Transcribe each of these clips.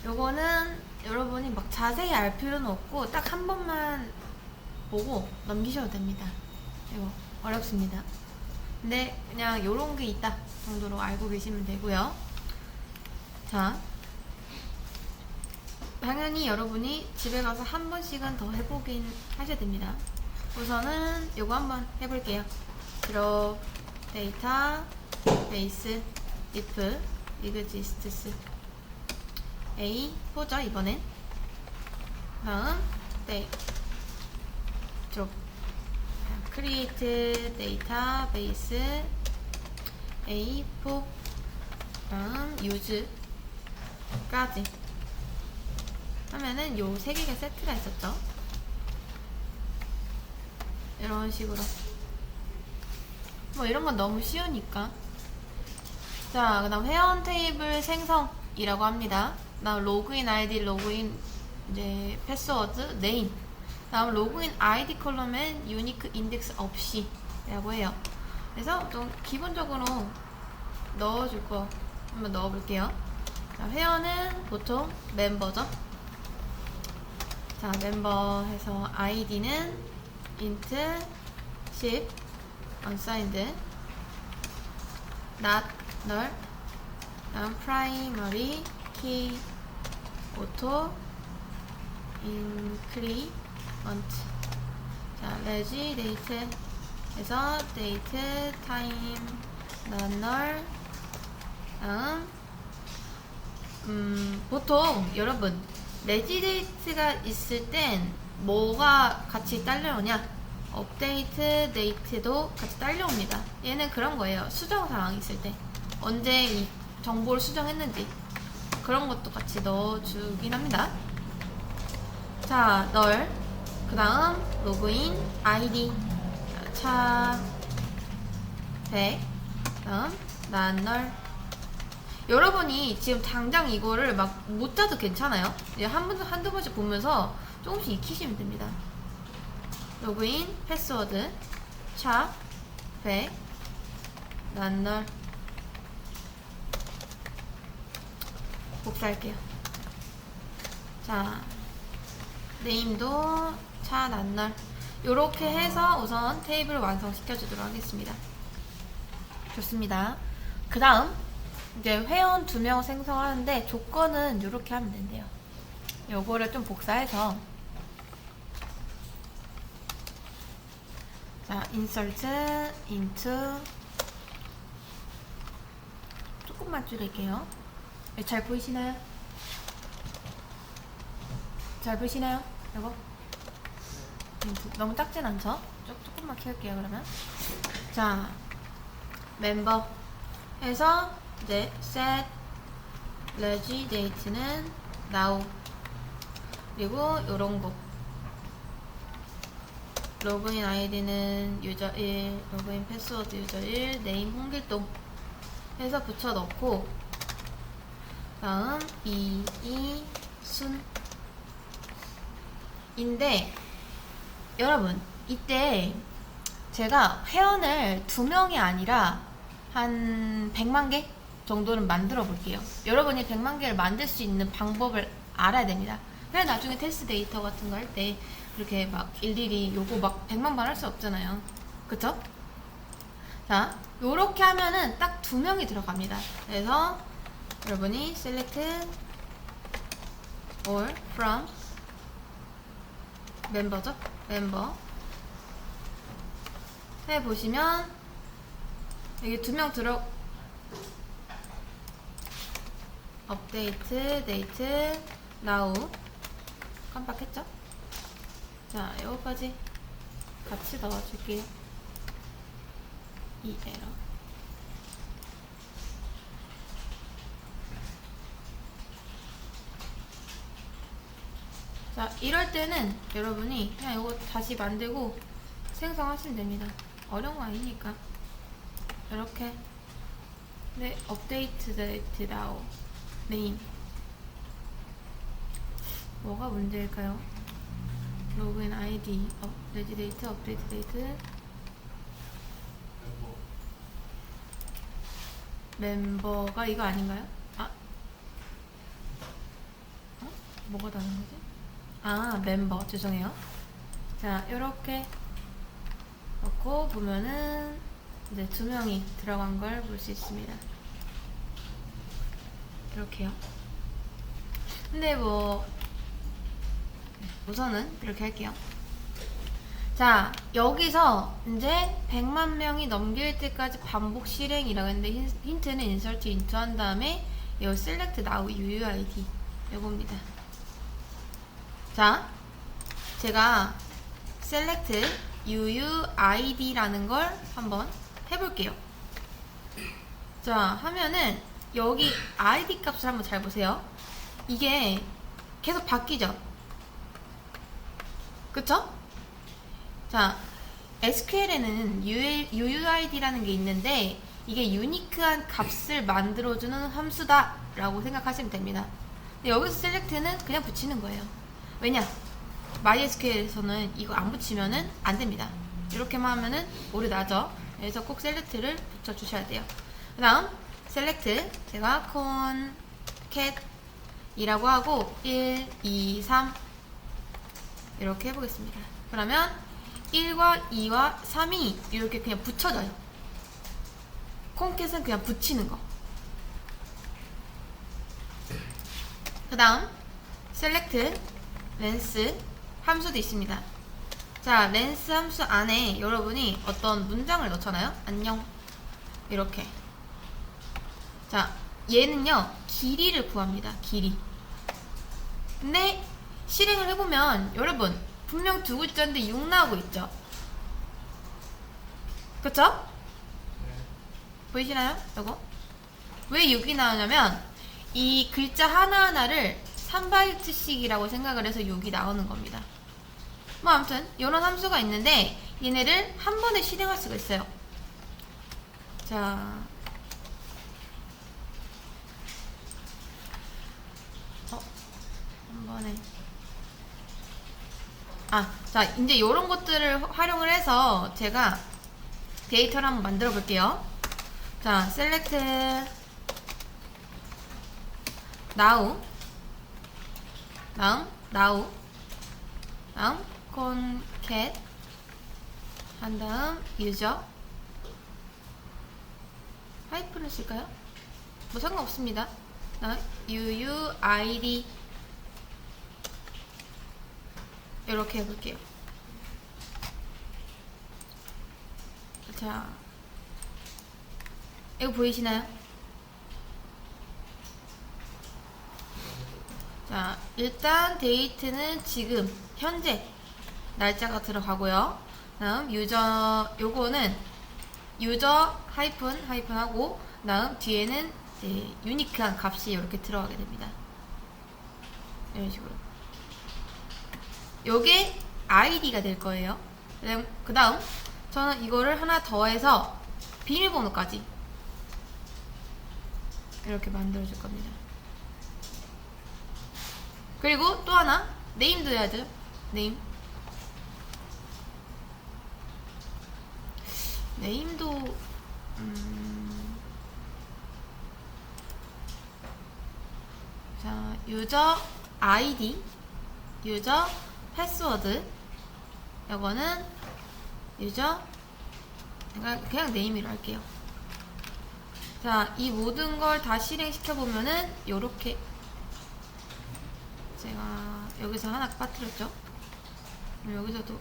요거는 여러분이 막 자세히 알 필요는 없고 딱 한 번만 보고 넘기셔도 됩니다. 이거 어렵습니다. 근데 그냥 요런 게 있다 정도로 알고 계시면 되고요. 자, 당연히 여러분이 집에 가서 한 번씩은 더 해보긴 하셔야 됩니다. 우선은 요거 한번 해볼게요. 드롭 데이터 베이스 if exists a 보죠. 이번엔 다음 네 drop create database a for 다음 use까지 하면은 요 세 개가 세트가 있었죠. 이런 식으로 뭐 이런 건 너무 쉬우니까. 자, 그 다음 회원 테이블 생성이라고 합니다. 다음 로그인 아이디, 로그인 이제 패스워드, 네임. 다음 로그인 아이디 컬럼엔 유니크 인덱스 없이 라고 해요. 그래서 좀 기본적으로 넣어줄 거 한번 넣어볼게요. 자, 회원은 보통 멤버죠. 자, 멤버 해서 아이디는 int 10 unsigned not null 다음 primary key auto increment 자, reg date 해서 date time not null 다음 보통 여러분 레지데이트가 있을 땐 뭐가 같이 딸려오냐? 업데이트 데이트도 같이 딸려옵니다. 얘는 그런 거예요. 수정 사항 있을 때 언제 이 정보를 수정했는지 그런 것도 같이 넣어주긴 합니다. 자, 널 그 다음 로그인 아이디 차 100 다음 난널 여러분이 지금 당장 이거를 막 못 짜도 괜찮아요. 이제 한두 번씩 보면서 조금씩 익히시면 됩니다. 로그인, 패스워드, 차, 100, 난널. 복사할게요. 자, 네임도 차, 난널. 요렇게 해서 우선 테이블 완성시켜 주도록 하겠습니다. 좋습니다. 그 다음 이제 회원 2명 생성하는데 조건은 이렇게 하면 된대요. 요거를 좀 복사해서 자, insert into 조금만 줄일게요. 잘 보이시나요? 잘 보이시나요? 이거 너무 작진 않죠? 조금만 키울게요. 그러면 자, 멤버 해서 이제 set reg date는 now 그리고 요런거 로그인 아이디는 유저 1 로그인 패스워드 유저 1 네임 홍길동 해서 붙여 넣고 다음 이순 인데 여러분 이때 제가 회원을 2명이 아니라 한 100만 개 정도는 만들어 볼게요. 여러분이 100만 개를 만들 수 있는 방법을 알아야 됩니다. 그래 나중에 테스트 데이터 같은 거 할 때 이렇게 막 일일이 요거 막 100만 번 할 수 없잖아요. 그쵸? 자, 요렇게 하면은 딱 2명이 들어갑니다. 그래서 여러분이 select all from 멤버죠? 멤버 해보시면 여기 2명 들어 업데이트 데이트 now 깜빡했죠? 자, 요거까지 같이 넣어줄게요. 이 에러 자, 이럴 때는 여러분이 그냥 이거 다시 만들고 생성하시면 됩니다. 어려운 거 아니니까. 이렇게 네, 업데이트 데이트 나우 네임 뭐가 문제일까요? 로그인 아이디 레지 데이트 업데이트 데이트 멤버가 이거 아닌가요? 아 뭐가 다른 거지? 아, 멤버. 죄송해요. 자, 요렇게 넣고 보면은 이제 2명이 들어간 걸 볼 수 있습니다. 이렇게요. 근데 뭐 우선은 이렇게 할게요. 자, 여기서 이제 100만 명이 넘길 때까지 반복 실행이라고 했는데 힌트는 insert into 한 다음에 이 select now UUID 요겁니다. 자, 제가 select UUID라는 걸 한번 해볼게요. 자, 하면은 여기 ID 값을 한번 잘 보세요. 이게 계속 바뀌죠? 그쵸? 자, SQL에는 UUID라는 게 있는데 이게 유니크한 값을 만들어주는 함수다 라고 생각하시면 됩니다. 근데 여기서 select는 그냥 붙이는 거예요. 왜냐? MySQL에서는 이거 안 붙이면은 안 됩니다. 이렇게만 하면은 오류 나죠? 그래서 꼭 select를 붙여주셔야 돼요. 그 다음 select 제가 concat 이라고 하고 1, 2, 3 이렇게 해보겠습니다. 그러면 1과 2와 3이 이렇게 그냥 붙여져요. concat은 그냥 붙이는 거. 그 다음 select length 함수도 있습니다. 자, length 함수 안에 여러분이 어떤 문장을 넣잖아요. 안녕 이렇게. 자, 얘는요 길이를 구합니다. 길이. 근데 실행을 해보면 여러분 분명 두 글자인데 6 나오고 있죠. 그쵸? 보이시나요? 요거 왜 6이 나오냐면 이 글자 하나하나를 3바이트씩이라고 생각을 해서 6이 나오는 겁니다. 뭐 아무튼 이런 함수가 있는데 얘네를 한 번에 실행할 수가 있어요. 자, 한 번에 자, 이제 이런 것들을 활용을 해서 제가 데이터를 한번 만들어 볼게요. 자, select now 다음 concat 한 다음 user 하이픈을 쓸까요? 뭐 상관없습니다. UUID 이렇게 해볼게요. 자, 이거 보이시나요? 자, 일단 데이트는 지금 현재 날짜가 들어가고요. 다음 유저 요거는 유저 하이픈 하고 다음 뒤에는 이제 유니크한 값이 이렇게 들어가게 됩니다. 이런 식으로. 요게 아이디가 될 거예요. 그 다음 저는 이거를 하나 더해서 비밀번호까지 이렇게 만들어 줄 겁니다. 그리고 또 하나 네임도 해야죠. 네임도 자, 유저 아이디 유저 패스워드 요거는 유저 그냥 네임으로 할게요. 자, 이 모든 걸 다 실행시켜 보면은 요렇게 제가 여기서 하나 빠뜨렸죠. 여기서도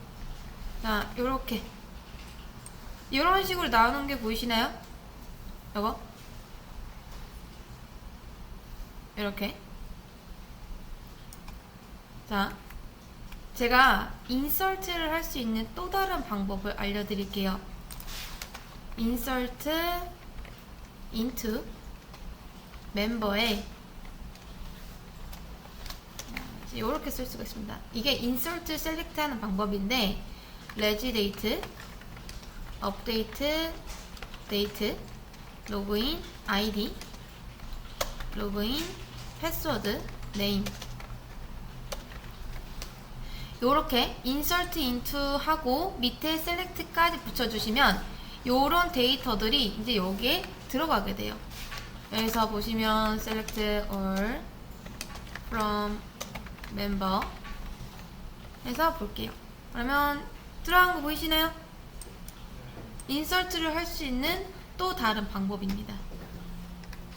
자, 요렇게 이런 식으로 나오는 게 보이시나요? 요거 이렇게. 자, 제가 인설트를 할 수 있는 또 다른 방법을 알려드릴게요. insert into 멤버에 이렇게 쓸 수가 있습니다. 이게 insert select 하는 방법인데 reg date, update date, login id, login password, name 요렇게 insert into 하고 밑에 select까지 붙여주시면 요런 데이터들이 이제 여기에 들어가게 돼요. 여기서 보시면 select all from 멤버 해서 볼게요. 그러면 들어간 거 보이시나요? 인설트를 할 수 있는 또 다른 방법입니다.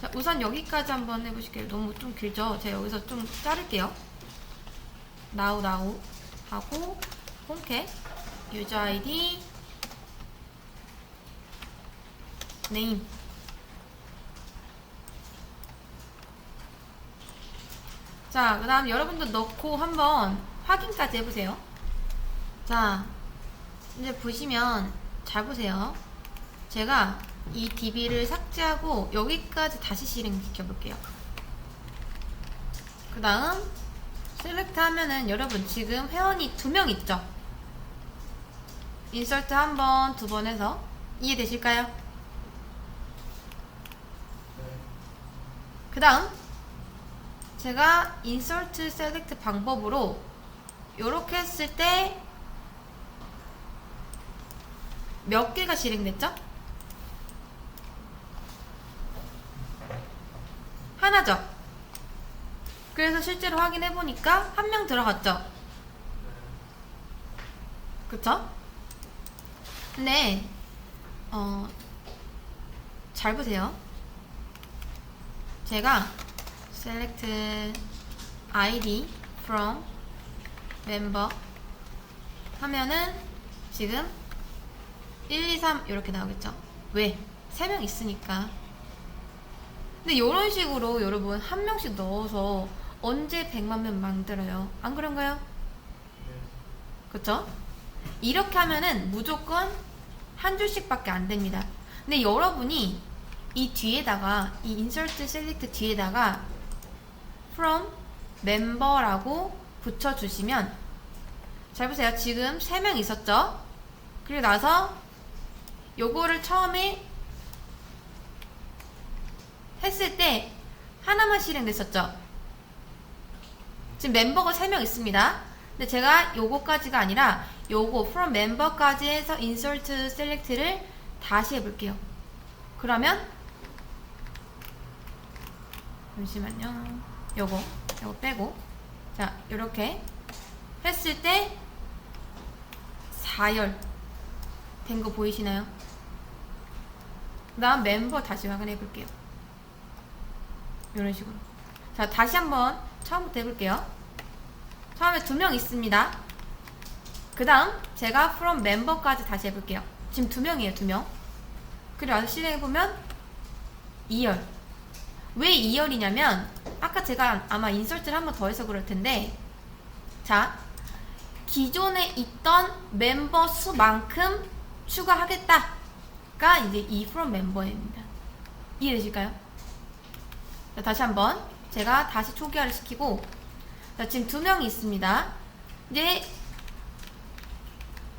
자, 우선 여기까지 한번 해보실게요. 너무 좀 길죠? 제가 여기서 좀 자를게요. now 하고 홈캣 user id name. 자, 그 다음 여러분도 넣고 한번 확인까지 해보세요. 자, 이제 보시면 잘 보세요. 제가 이 db를 삭제하고 여기까지 다시 실행시켜 볼게요. 그 다음 셀렉트 하면은 여러분 지금 회원이 2명 있죠? 인설트 한 번, 2번 해서 이해되실까요? 그 다음 제가 인설트 셀렉트 방법으로 요렇게 했을 때 몇 개가 실행됐죠? 하나죠? 그래서 실제로 확인해보니까 한 명 들어갔죠? 그쵸? 근데 잘 보세요. 제가 select id from member 하면은 지금 1, 2, 3 이렇게 나오겠죠? 왜? 3명 있으니까. 근데 이런 식으로 여러분 한 명씩 넣어서 언제 100만 명 만들어요? 안 그런가요? 그쵸? 이렇게 하면은 무조건 한 줄씩 밖에 안 됩니다. 근데 여러분이 이 뒤에다가 이 insert select 뒤에다가 from member라고 붙여주시면 잘 보세요. 지금 3명 있었죠? 그리고 나서 요거를 처음에 했을 때 하나만 실행됐었죠? 지금 멤버가 3명 있습니다. 근데 제가 요거까지가 아니라 요거 from member까지 해서 insert select를 다시 해볼게요. 그러면 잠시만요. 요거 빼고 자 요렇게 했을 때 4열 된 거 보이시나요? 그 다음 멤버 다시 확인해 볼게요. 이런 식으로. 자, 다시 한번 처음부터 해볼게요. 처음에 2명 있습니다. 그 다음 제가 from member까지 다시 해볼게요. 지금 2명이에요. 2명. 그리고 와서 실행해보면 2열. 왜 2열이냐면 아까 제가 아마 인설트를 한 번 더 해서 그럴 텐데 자, 기존에 있던 멤버 수만큼 추가하겠다가 이제 이 from member입니다. 이해되실까요? 자, 다시 한번 제가 다시 초기화를 시키고 자, 지금 2명이 있습니다. 이제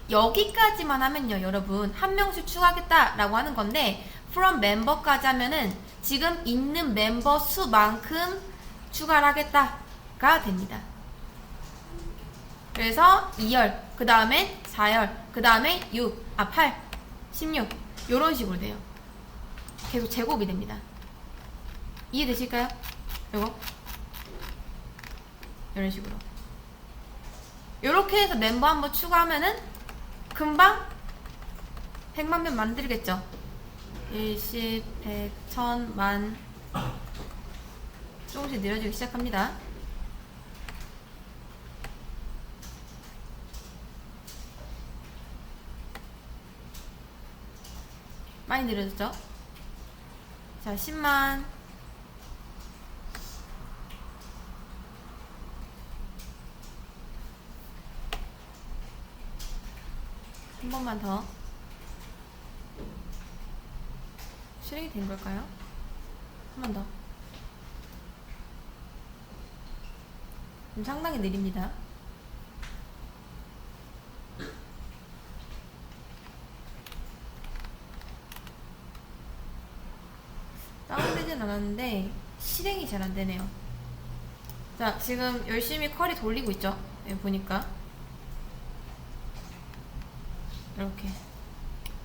여기까지만 하면요 여러분 한 명씩 추가하겠다라고 하는 건데 from member까지 하면은 지금 있는 멤버 수만큼 추가를 하겠다가 됩니다. 그래서 2열, 그 다음에 4열, 그 다음에 8, 16 요런 식으로 돼요. 계속 제곱이 됩니다. 이해되실까요? 요거 이런 식으로 요렇게 해서 멤버 한번 추가하면은 금방 100만 명 만들겠죠? 10, 100, 1000, 만 조금씩 내려지기 시작합니다. 많이 내려졌죠? 자, 10만 한 번만 더 실행이 된 걸까요? 한 번 더. 상당히 느립니다. 다운되진 않았는데 실행이 잘 안되네요. 자, 지금 열심히 쿼리 돌리고 있죠? 여기 보니까 이렇게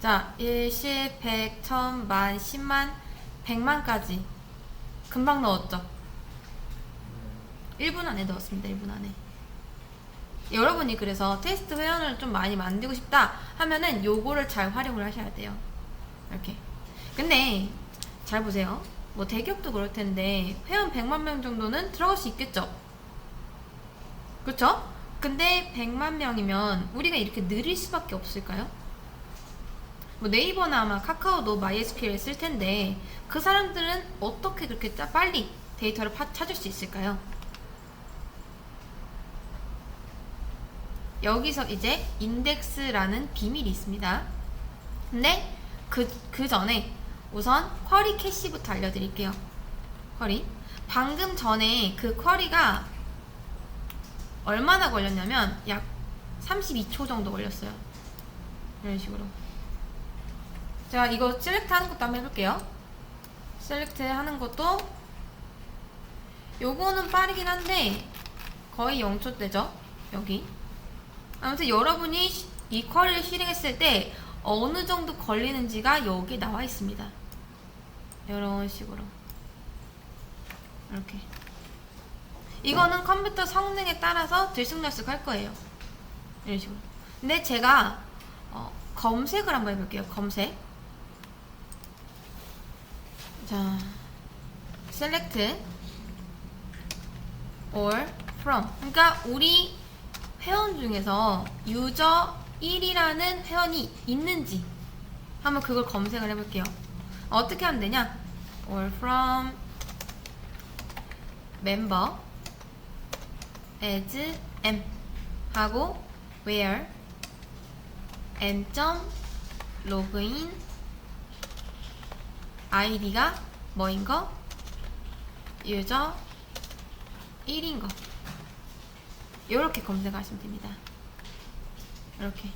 자 1, 10, 100, 1000, 만, 10만, 100만까지 금방 넣었죠? 1분 안에 넣었습니다. 1분 안에. 여러분이 그래서 테스트 회원을 좀 많이 만들고 싶다 하면은 요거를 잘 활용을 하셔야 돼요. 이렇게. 근데 잘 보세요. 뭐 대기업도 그럴 텐데 회원 100만 명 정도는 들어갈 수 있겠죠? 그쵸? 근데 100만 명이면 우리가 이렇게 느릴 수밖에 없을까요? 뭐 네이버나 아마 카카오도 MySQL 쓸 텐데 그 사람들은 어떻게 그렇게 빨리 데이터를 찾을 수 있을까요? 여기서 이제 인덱스라는 비밀이 있습니다. 근데 그 전에 우선 쿼리 캐시부터 알려드릴게요. 쿼리. 방금 전에 그 쿼리가 얼마나 걸렸냐면 약 32초 정도 걸렸어요. 이런 식으로. 자, 이거 셀렉트 하는 것도 한번 해볼게요. 셀렉트 하는 것도 요거는 빠르긴 한데 거의 0초대죠. 여기. 아무튼 여러분이 이 쿼리를 실행했을 때 어느 정도 걸리는지가 여기 나와 있습니다. 이런 식으로. 이렇게. 이거는 컴퓨터 성능에 따라서 들쑥날쑥 할 거예요. 이런 식으로. 근데 제가 검색을 한번 해볼게요. 검색. 자, select or from. 그러니까 우리 회원 중에서 유저 1이라는 회원이 있는지 한번 그걸 검색을 해볼게요. 어떻게 하면 되냐? or from member as m 하고 where m.login id가 뭐인 거? 유저 1인 거. 이렇게 검색하시면 됩니다. 이렇게.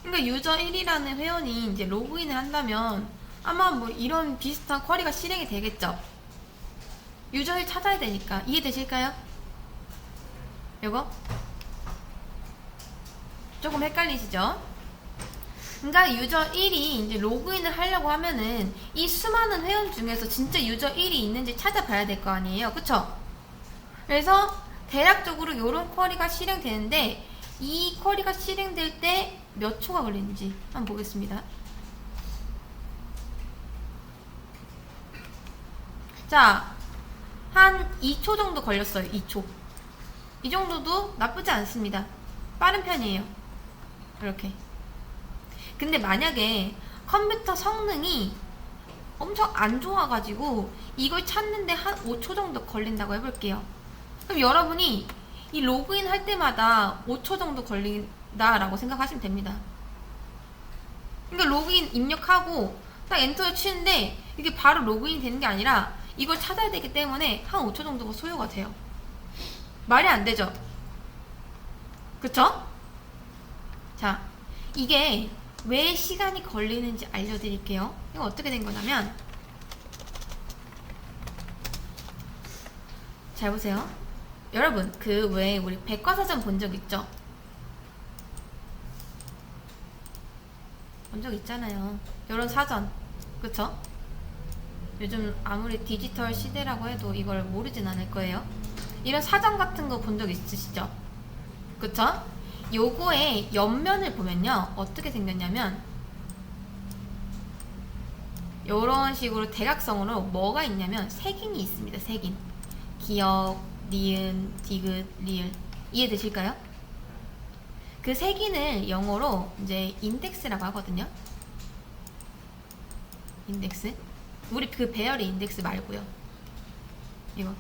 그러니까 유저 1이라는 회원이 이제 로그인을 한다면 아마 뭐 이런 비슷한 쿼리가 실행이 되겠죠. 유저 1 찾아야 되니까. 이해되실까요? 요거? 조금 헷갈리시죠? 그러니까 유저 1이 이제 로그인을 하려고 하면은 이 수많은 회원 중에서 진짜 유저 1이 있는지 찾아봐야 될 거 아니에요. 그쵸? 그래서 대략적으로 이런 쿼리가 실행되는데 이 쿼리가 실행될 때 몇 초가 걸리는지 한번 보겠습니다. 자, 한 2초 정도 걸렸어요. 2초. 이 정도도 나쁘지 않습니다. 빠른 편이에요. 이렇게. 근데 만약에 컴퓨터 성능이 엄청 안 좋아가지고 이걸 찾는데 한 5초 정도 걸린다고 해볼게요. 그럼 여러분이 이 로그인 할 때마다 5초 정도 걸린다라고 생각하시면 됩니다. 그러니까 로그인 입력하고 딱 엔터를 치는데 이게 바로 로그인 되는 게 아니라 이걸 찾아야 되기 때문에 한 5초 정도가 소요가 돼요. 말이 안 되죠? 그쵸? 자, 이게 왜 시간이 걸리는지 알려드릴게요. 이거 어떻게 된 거냐면 잘 보세요. 여러분, 그 왜 우리 백과사전 본 적 있죠? 본 적 있잖아요. 이런 사전. 그쵸? 요즘 아무리 디지털 시대라고 해도 이걸 모르진 않을 거예요. 이런 사전 같은 거 본 적 있으시죠? 그쵸? 요거의 옆면을 보면요 어떻게 생겼냐면 요런 식으로 대각성으로 뭐가 있냐면 색인이 있습니다. 색인. 기역, 니은, 디귿, 리을. 이해되실까요? 그 색인을 영어로 이제 인덱스라고 하거든요. 인덱스. 우리 그 배열의 인덱스 말고요. 이거.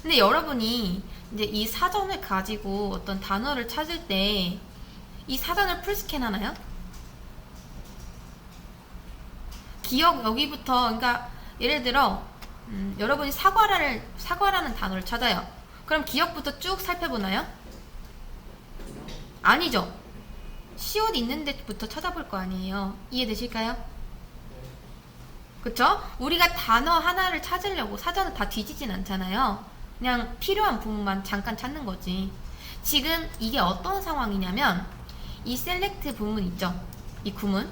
근데 여러분이 이제 이 사전을 가지고 어떤 단어를 찾을 때 이 사전을 풀스캔 하나요? 기억 여기부터, 그러니까 예를 들어 여러분이 사과라는 단어를 찾아요. 그럼 기억부터 쭉 살펴보나요? 아니죠. 시옷 있는 데부터 찾아볼 거 아니에요. 이해되실까요? 그쵸? 우리가 단어 하나를 찾으려고 사전을 다 뒤지진 않잖아요. 그냥 필요한 부분만 잠깐 찾는 거지. 지금 이게 어떤 상황이냐면 이 셀렉트 부분 있죠? 이 구문.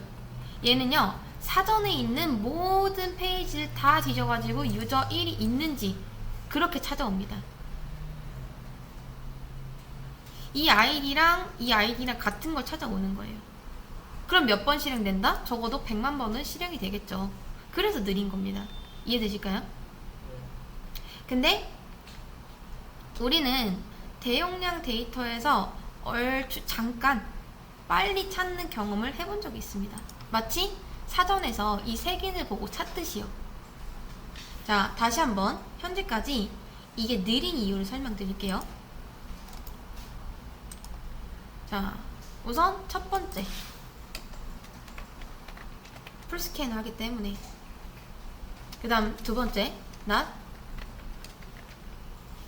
얘는요 사전에 있는 모든 페이지를 다 뒤져가지고 유저 1이 있는지 그렇게 찾아옵니다. 이 아이디랑 이 아이디랑 같은 걸 찾아오는 거예요. 그럼 몇 번 실행된다? 적어도 100만 번은 실행이 되겠죠. 그래서 느린 겁니다. 이해되실까요? 근데 우리는 대용량 데이터에서 얼추 잠깐 빨리 찾는 경험을 해본 적이 있습니다. 마치 사전에서 이 색인을 보고 찾듯이요. 자, 다시 한번 현재까지 이게 느린 이유를 설명드릴게요. 자, 우선 첫 번째, 풀스캔을 하기 때문에. 그 다음 두 번째, not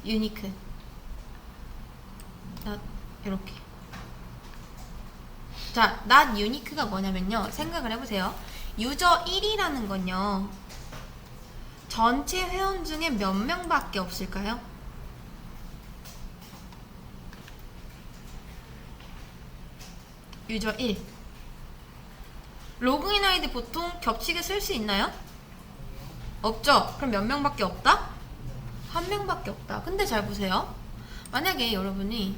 unique, not 이렇게. 자, not unique가 뭐냐면요, 생각을 해보세요. 유저 1이라는 건요, 전체 회원 중에 몇 명밖에 없을까요? 유저 1. 로그인 아이디 보통 겹치게 쓸 수 있나요? 없죠? 그럼 몇 명밖에 없다? 한 명밖에 없다. 근데 잘 보세요. 만약에 여러분이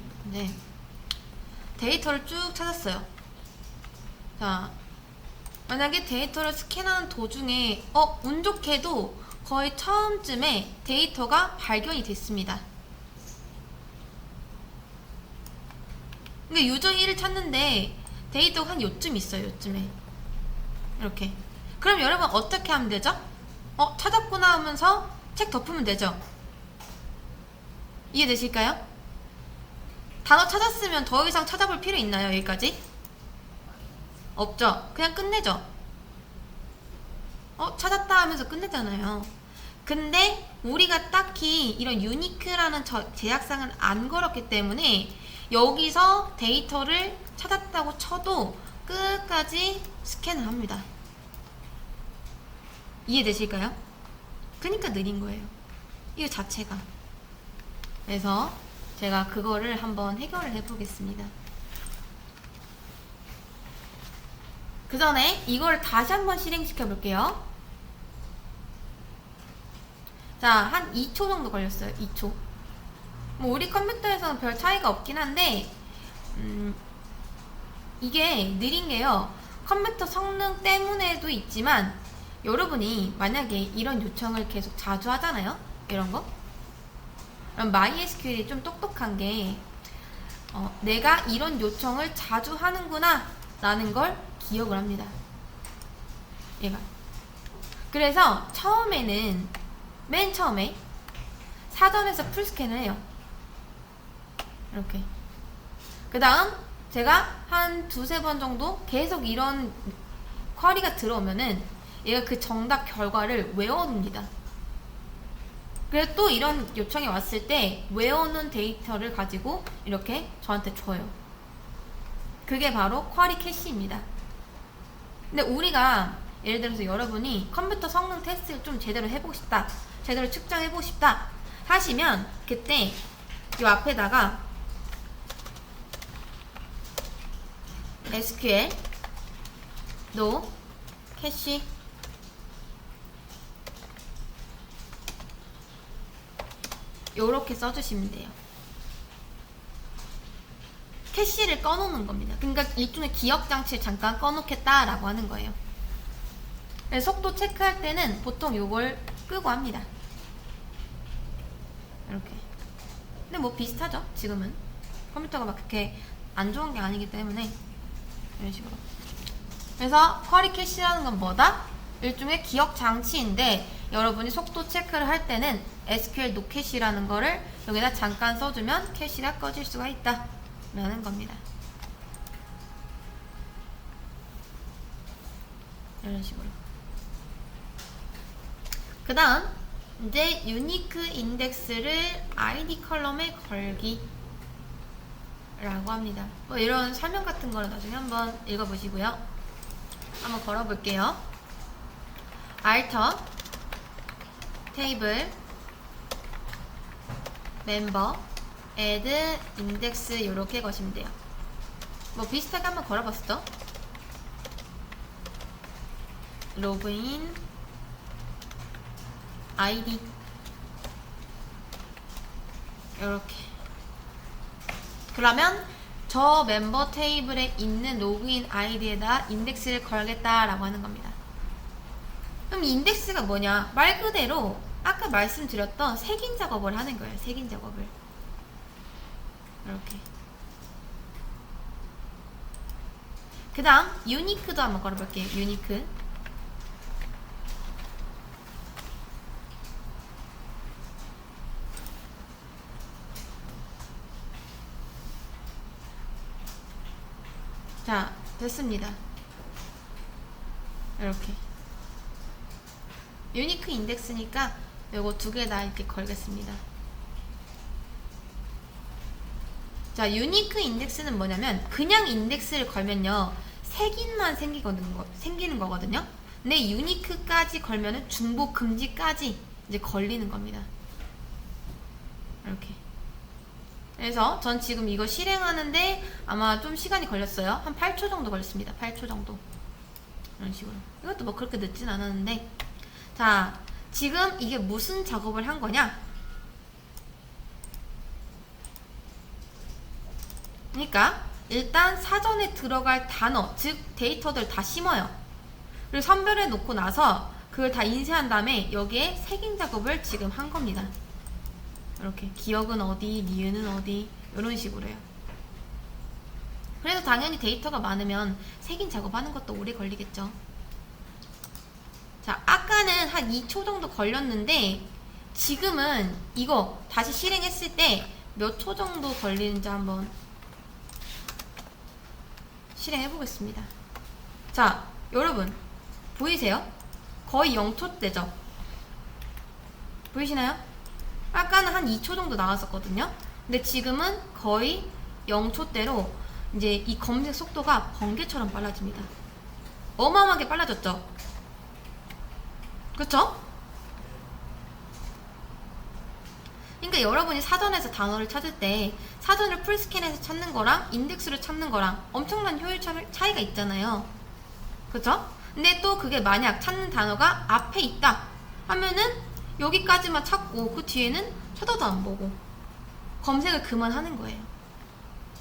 데이터를 쭉 찾았어요. 자, 만약에 데이터를 스캔하는 도중에 운 좋게도 거의 처음쯤에 데이터가 발견이 됐습니다. 근데 유저 1을 찾는데 데이터가 한 요쯤 있어요. 요쯤에 이렇게. 그럼 여러분 어떻게 하면 되죠? 찾았구나 하면서 책 덮으면 되죠. 이해되실까요? 단어 찾았으면 더 이상 찾아볼 필요 있나요? 여기까지? 없죠. 그냥 끝내죠. 찾았다 하면서 끝내잖아요. 근데 우리가 딱히 이런 유니크라는 제약상은 안 걸었기 때문에 여기서 데이터를 찾았다고 쳐도 끝까지 스캔을 합니다. 이해되실까요? 그러니까 느린 거예요. 이거 자체가. 그래서 제가 그거를 한번 해결을 해보겠습니다. 그 전에 이걸 다시 한번 실행시켜 볼게요. 자, 한 2초 정도 걸렸어요. 2초. 뭐 우리 컴퓨터에서는 별 차이가 없긴 한데 이게 느린 게요, 컴퓨터 성능 때문에도 있지만, 여러분이 만약에 이런 요청을 계속 자주 하잖아요. 이런 거. 그럼 MySQL이 좀 똑똑한 게 내가 이런 요청을 자주 하는구나 라는 걸 기억을 합니다. 얘가. 그래서 처음에는, 맨 처음에 사전에서 풀스캔을 해요. 이렇게. 그 다음 제가 한 두세 번 정도 계속 이런 쿼리가 들어오면은 얘가 그 정답 결과를 외워둡니다. 그래서 또 이런 요청이 왔을 때 외워놓은 데이터를 가지고 이렇게 저한테 줘요. 그게 바로 쿼리 캐시입니다. 근데 우리가 예를 들어서 여러분이 컴퓨터 성능 테스트를 좀 제대로 해보고 싶다, 제대로 측정해보고 싶다 하시면 그때 이 앞에다가 SQL no 캐시 요렇게 써주시면 돼요. 캐시를 꺼놓는 겁니다. 그러니까 일종의 기억장치를 잠깐 꺼놓겠다라고 하는 거예요. 그래서 속도 체크할 때는 보통 요걸 끄고 합니다. 이렇게. 근데 뭐 비슷하죠, 지금은. 컴퓨터가 막 그렇게 안 좋은 게 아니기 때문에. 이런 식으로. 그래서 쿼리 캐시라는 건 뭐다? 일종의 기억 장치인데, 여러분이 속도 체크를 할 때는 SQL no 캐시라는 거를 여기다 잠깐 써주면 캐시가 꺼질 수가 있다 라는 겁니다. 이런 식으로. 그 다음 이제 유니크 인덱스를 ID 컬럼에 걸기 라고 합니다. 뭐 이런 설명 같은 거를 나중에 한번 읽어보시고요. 한번 걸어볼게요. alter 테이블 멤버 add index 이렇게 거시면 돼요. 뭐 비슷하게 한번 걸어봤었죠? 로그인 아이디 이렇게. 그러면 저 멤버 테이블에 있는 로그인 아이디에다 인덱스를 걸겠다라고 하는 겁니다. 그럼 인덱스가 뭐냐? 말 그대로 아까 말씀드렸던 색인 작업을 하는 거예요. 색인 작업을 이렇게. 그 다음 유니크도 한번 걸어볼게요. 유니크. 자, 됐습니다. 이렇게 유니크 인덱스니까 요거 두 개 다 이렇게 걸겠습니다. 자, 유니크 인덱스는 뭐냐면 그냥 인덱스를 걸면요 색인만 생기는 거거든요. 근데 유니크까지 걸면은 중복 금지까지 이제 걸리는 겁니다. 이렇게. 그래서 전 지금 이거 실행하는데 아마 좀 시간이 걸렸어요. 한 8초 정도 걸렸습니다. 8초 정도. 이런 식으로. 이것도 뭐 그렇게 늦진 않았는데. 자, 지금 이게 무슨 작업을 한 거냐? 그러니까 일단 사전에 들어갈 단어, 즉 데이터들 다 심어요. 그리고 선별해 놓고 나서 그걸 다 인쇄한 다음에 여기에 색인 작업을 지금 한 겁니다. 이렇게 기억은 어디, 니은은 어디, 이런 식으로요. 그래서 당연히 데이터가 많으면 색인 작업하는 것도 오래 걸리겠죠. 자, 아까는 한 2초 정도 걸렸는데 지금은 이거 다시 실행했을 때 몇 초 정도 걸리는지 한번 실행해 보겠습니다. 자, 여러분 보이세요? 거의 0초대죠? 보이시나요? 아까는 한 2초 정도 나왔었거든요. 근데 지금은 거의 0초대로 이제 이 검색 속도가 번개처럼 빨라집니다. 어마어마하게 빨라졌죠? 그쵸? 그러니까 여러분이 사전에서 단어를 찾을 때 사전을 풀스캔해서 찾는 거랑 인덱스를 찾는 거랑 엄청난 효율 차이가 있잖아요. 그쵸? 근데 또 그게 만약 찾는 단어가 앞에 있다 하면은 여기까지만 찾고 그 뒤에는 쳐다도 안 보고 검색을 그만하는 거예요.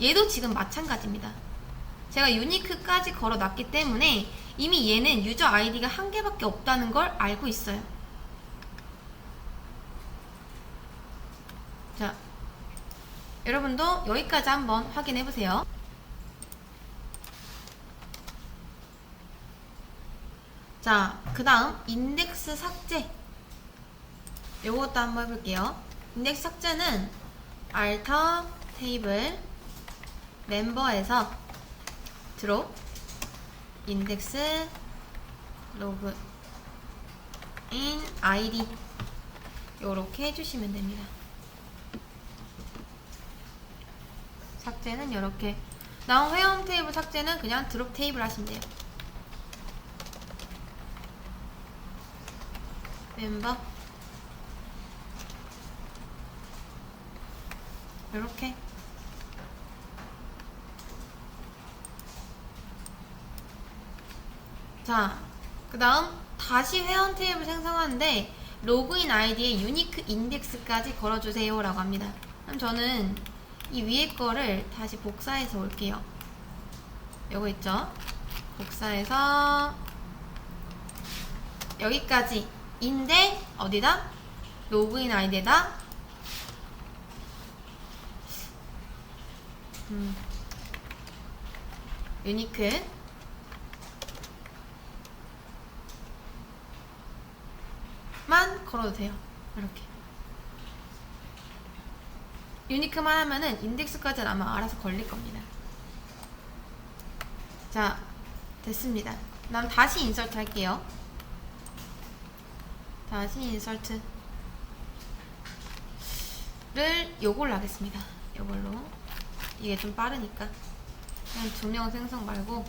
얘도 지금 마찬가지입니다. 제가 유니크까지 걸어놨기 때문에 이미 얘는 유저 아이디가 한 개밖에 없다는 걸 알고 있어요. 자, 여러분도 여기까지 한번 확인해 보세요. 자, 그 다음 인덱스 삭제, 요것도 한번 해볼게요. 인덱스 삭제는 알터 테이블 멤버에서 드롭 인덱스 로그인 아이디 요렇게 해주시면 됩니다. 삭제는 이렇게. 나온 회원 테이블 삭제는 그냥 드롭 테이블 하시면 돼요. 멤버 이렇게. 자, 그 다음 다시 회원 테이블 생성하는데 로그인 아이디에 유니크 인덱스까지 걸어주세요 라고 합니다. 그럼 저는 이 위에 거를 다시 복사해서 올게요. 요거 있죠? 복사해서 여기까지 인데 어디다? 로그인 아이디에다 유니크 만 걸어도 돼요. 이렇게 유니크만 하면은 인덱스까지는 아마 알아서 걸릴 겁니다. 자, 됐습니다. 그다음 다시 인서트 할게요. 다시 인서트를 요걸로 하겠습니다. 요걸로. 이게 좀 빠르니까 그냥 2명 생성 말고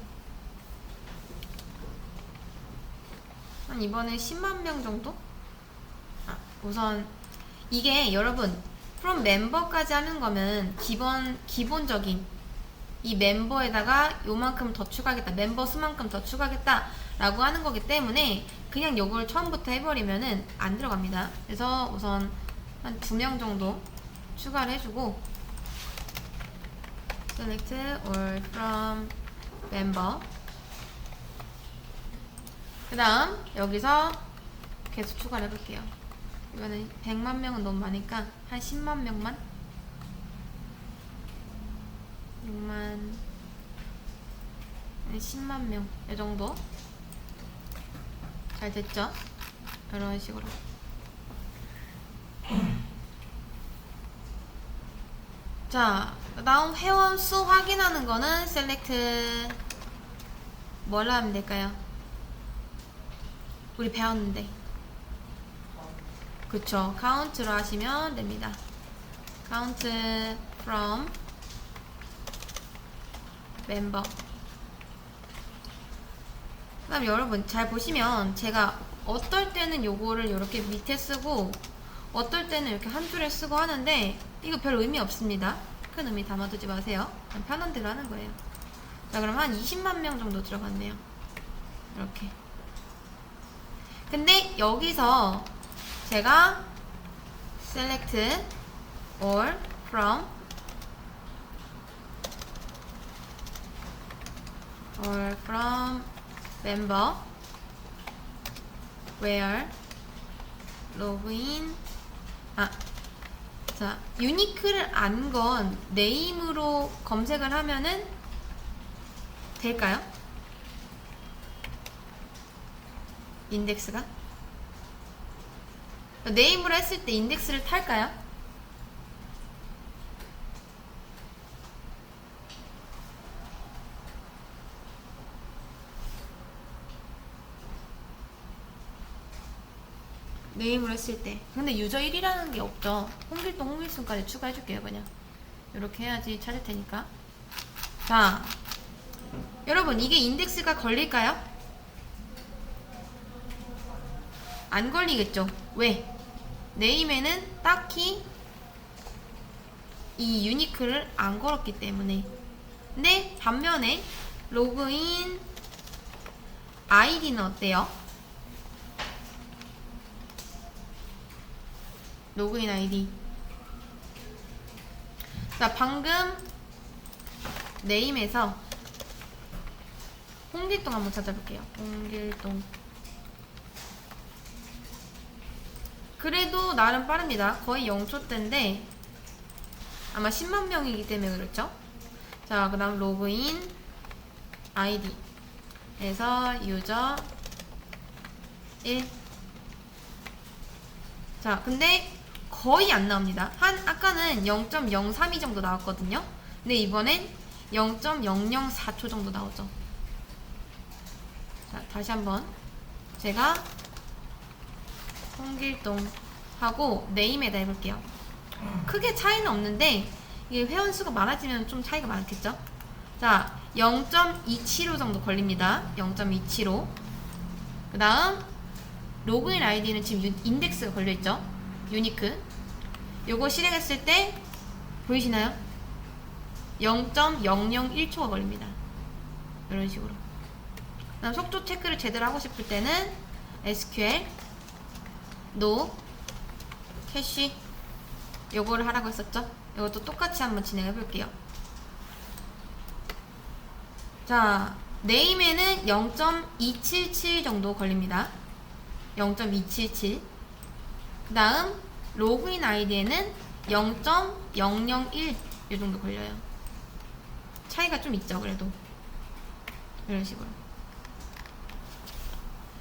한 이번에 10만 명 정도? 우선 이게 여러분 from 멤버까지 하는 거면 기본적인 이 멤버에다가 요만큼 더 추가하겠다, 멤버 수만큼 더 추가하겠다 라고 하는 거기 때문에 그냥 요걸 처음부터 해버리면은 안 들어갑니다. 그래서 우선 한 2명 정도 추가를 해주고 select all from member. 그 다음 여기서 계속 추가를 해볼게요. 이거는 100만 명은 너무 많으니까 한 10만 명만, 6만, 한 10만 명 이 정도. 잘 됐죠? 이런 식으로. 자, 다음 회원 수 확인하는 거는 select 뭘 하면 될까요? 우리 배웠는데. 그쵸, count로 하시면 됩니다. count from member. 그 다음 여러분 잘 보시면 제가 어떨 때는 요거를 이렇게 밑에 쓰고 어떨 때는 이렇게 한 줄에 쓰고 하는데 이거 별 의미 없습니다. 큰 의미 담아두지 마세요. 그냥 편한 대로 하는 거예요. 자, 그럼 한 20만 명 정도 들어갔네요. 이렇게. 근데 여기서 제가 select all from member where login. 자, 유니크를 안 건 네임으로 검색을 하면은 될까요? 인덱스가? 네임으로 했을 때 인덱스를 탈까요? 네임으로 했을 때. 근데 유저 1이라는 게 없죠. 홍길동, 홍길순까지 추가해줄게요. 그냥 이렇게 해야지 찾을 테니까. 자, 여러분 이게 인덱스가 걸릴까요? 안 걸리겠죠. 왜? 네임에는 딱히 이 유니크를 안 걸었기 때문에. 근데 반면에 로그인 아이디는 어때요? 로그인 아이디. 자, 방금 네임에서 홍길동 한번 찾아볼게요. 홍길동. 그래도 나름 빠릅니다. 거의 0초대인데 아마 10만 명이기 때문에 그렇죠. 자, 그 다음 로그인 아이디 에서 유저 1. 자, 근데 거의 안 나옵니다. 아까는 0.032 정도 나왔거든요. 근데 이번엔 0.004초 정도 나오죠. 자, 다시 한번 제가 홍길동 하고 네임에다 해볼게요. 크게 차이는 없는데 이게 회원수가 많아지면 좀 차이가 많겠죠. 자, 0.275 정도 걸립니다. 0.275. 그 다음 로그인 아이디는 지금 인덱스가 걸려있죠. 유니크. 요거 실행했을 때 보이시나요? 0.001초가 걸립니다. 이런 식으로. 그 다음 속도 체크를 제대로 하고 싶을 때는 SQL no 캐시 요거를 하라고 했었죠. 이것도 똑같이 한번 진행해 볼게요. 자, 네임에는 0.277 정도 걸립니다. 0.277. 그 다음 로그인 아이디에는 0.001 이 정도 걸려요. 차이가 좀 있죠. 그래도 이런 식으로.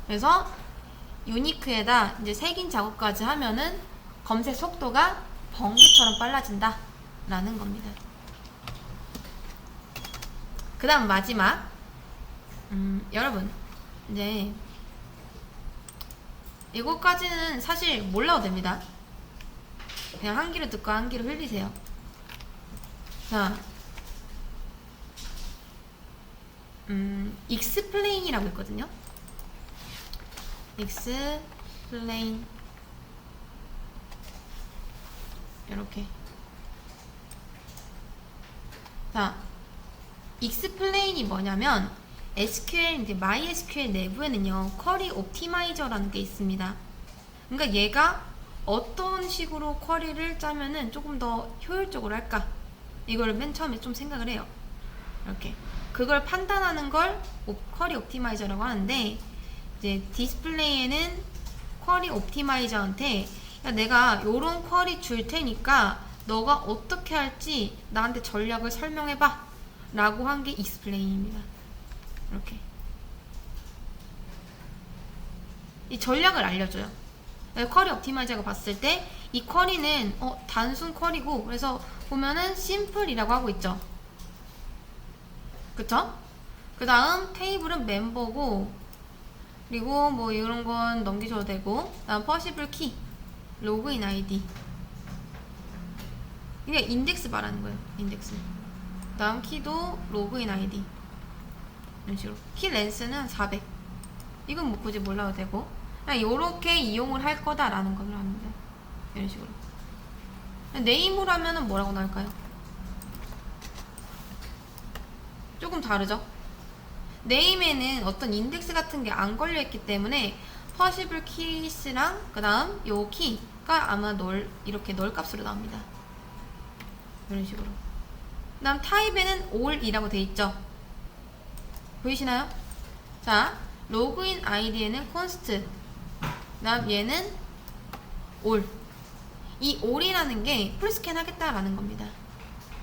그래서 유니크에다 이제 색인 작업까지 하면은 검색 속도가 번개처럼 빨라진다 라는 겁니다. 그 다음 마지막. 여러분 이제 이거까지는 사실 몰라도 됩니다. 그냥 한 귀로 듣고 한 귀로 흘리세요. 자, explain이라고 있거든요. explain 이렇게. 자, explain이 뭐냐면 SQL 이제 MySQL 내부에는요 쿼리 옵티마이저라는 게 있습니다. 그러니까 얘가 어떤 식으로 쿼리를 짜면은 조금 더 효율적으로 할까, 이걸 맨 처음에 좀 생각을 해요. 이렇게 그걸 판단하는 걸 쿼리 옵티마이저라고 하는데, 이제 디스플레이에는 쿼리 옵티마이저한테 야, 내가 요런 쿼리 줄 테니까 너가 어떻게 할지 나한테 전략을 설명해봐 라고 한 게 익스플레인입니다. 이렇게 이 전략을 알려줘요. 쿼리 옵티마이저가 봤을 때 이 쿼리는 단순 쿼리고, 그래서 보면은 심플이라고 하고 있죠. 그쵸? 그 다음 테이블은 멤버고, 그리고 뭐 이런 건 넘기셔도 되고, 그 다음 퍼시블 키, 로그인 아이디, 이게 인덱스 말하는 거예요. 인덱스. 그 다음 키도 로그인 아이디, 이런 식으로. 키 렌스는 400. 이건 뭐 굳이 몰라도 되고, 그냥 요렇게 이용을 할 거다라는 걸 합니다. 이런 식으로. 네임으로 하면은 뭐라고 나올까요? 조금 다르죠? 네임에는 어떤 인덱스 같은 게 안 걸려있기 때문에 퍼시블 키스랑 그 다음 요 키가 아마 이렇게 널 값으로 나옵니다. 이런 식으로. 그 다음 타입에는 all이라고 돼 있죠. 보이시나요? 자, 로그인 아이디에는 const, 그 다음 얘는 all. 이 all이라는 게 풀스캔 하겠다라는 겁니다.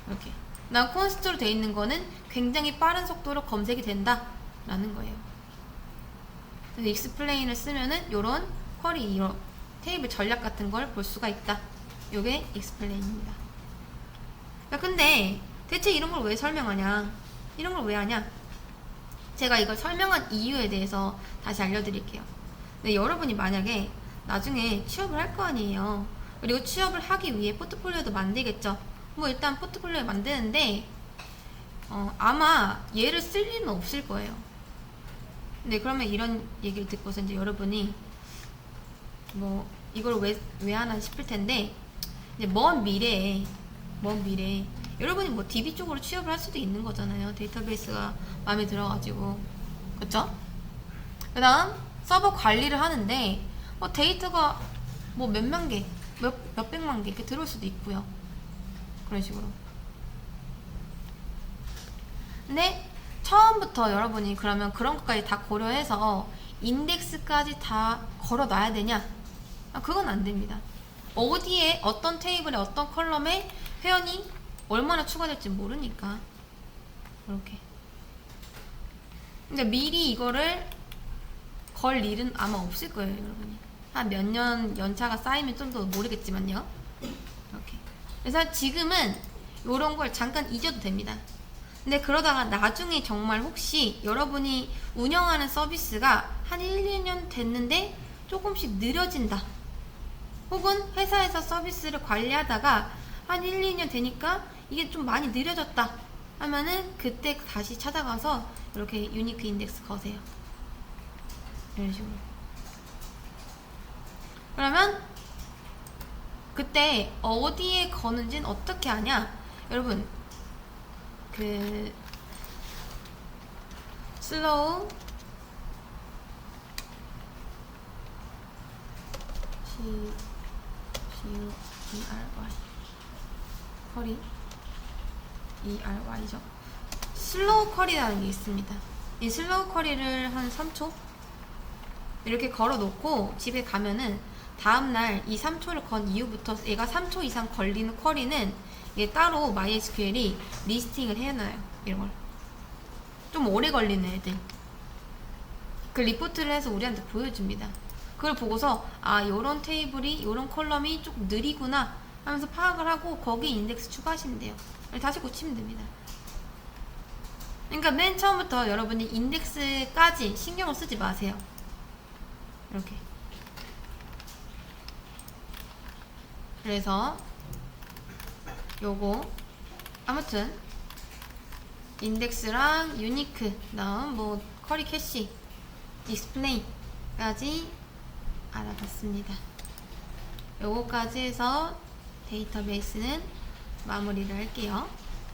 이렇게. 그 다음 const로 돼 있는 거는 굉장히 빠른 속도로 검색이 된다 라는 거예요. 그래서 익스플레인을 쓰면은 요런 쿼리, 이런 테이블 전략 같은 걸 볼 수가 있다. 요게 익스플레인입니다. 근데 대체 이런 걸 왜 설명하냐, 이런 걸 왜 하냐, 제가 이걸 설명한 이유에 대해서 다시 알려드릴게요. 근데 여러분이 만약에 나중에 취업을 할 거 아니에요. 그리고 취업을 하기 위해 포트폴리오도 만들겠죠. 뭐 일단 포트폴리오 만드는데 아마 얘를 쓸 일은 없을 거예요. 근데 그러면 이런 얘기를 듣고서 이제 여러분이 뭐 이걸 왜 하나 싶을 텐데, 이제 먼 미래에 여러분이 뭐 DB 쪽으로 취업을 할 수도 있는 거잖아요. 데이터베이스가 마음에 들어가지고. 그쵸? 그 다음 서버 관리를 하는데 데이터가 뭐 몇만 개, 몇백만 개 이렇게 들어올 수도 있고요. 그런 식으로. 근데 처음부터 여러분이 그러면 그런 것까지 다 고려해서 인덱스까지 다 걸어놔야 되냐? 그건 안 됩니다. 어디에 어떤 테이블에 어떤 컬럼에 회원이 얼마나 추가될지 모르니까. 이렇게. 그러니까 미리 이거를 걸 일은 아마 없을 거예요, 여러분이. 한 몇 년 연차가 쌓이면 좀 더 모르겠지만요. 이렇게. 그래서 지금은 이런 걸 잠깐 잊어도 됩니다. 근데 그러다가 나중에 정말 혹시 여러분이 운영하는 서비스가 한 1, 2년 됐는데 조금씩 느려진다, 혹은 회사에서 서비스를 관리하다가 한 1, 2년 되니까 이게 좀 많이 느려졌다 하면은 그때 다시 찾아가서 이렇게 유니크 인덱스 거세요. 이런 식으로. 그러면 그때 어디에 거는지는 어떻게 하냐? 여러분, 그 슬로우 C-U-E-R-Y 쿼리 ERY죠. 슬로우 쿼리라는 게 있습니다. 이 슬로우 쿼리를 한 3초 이렇게 걸어 놓고 집에 가면은 다음날 이 3초를 건 이후부터 얘가 3초 이상 걸리는 쿼리는 얘 따로 MySQL이 리스팅을 해놔요. 이런 걸. 좀 오래 걸리는 애들. 그 리포트를 해서 우리한테 보여줍니다. 그걸 보고서 요런 테이블이, 요런 컬럼이 조금 느리구나 하면서 파악을 하고 거기 인덱스 추가하시면 돼요. 다시 고치면 됩니다. 그러니까 맨 처음부터 여러분이 인덱스까지 신경을 쓰지 마세요. 이렇게. 그래서 요거 아무튼 인덱스랑 유니크, 다음 뭐 쿼리 캐시, 디스플레이까지 알아봤습니다. 요거까지 해서 데이터베이스는 마무리를 할게요.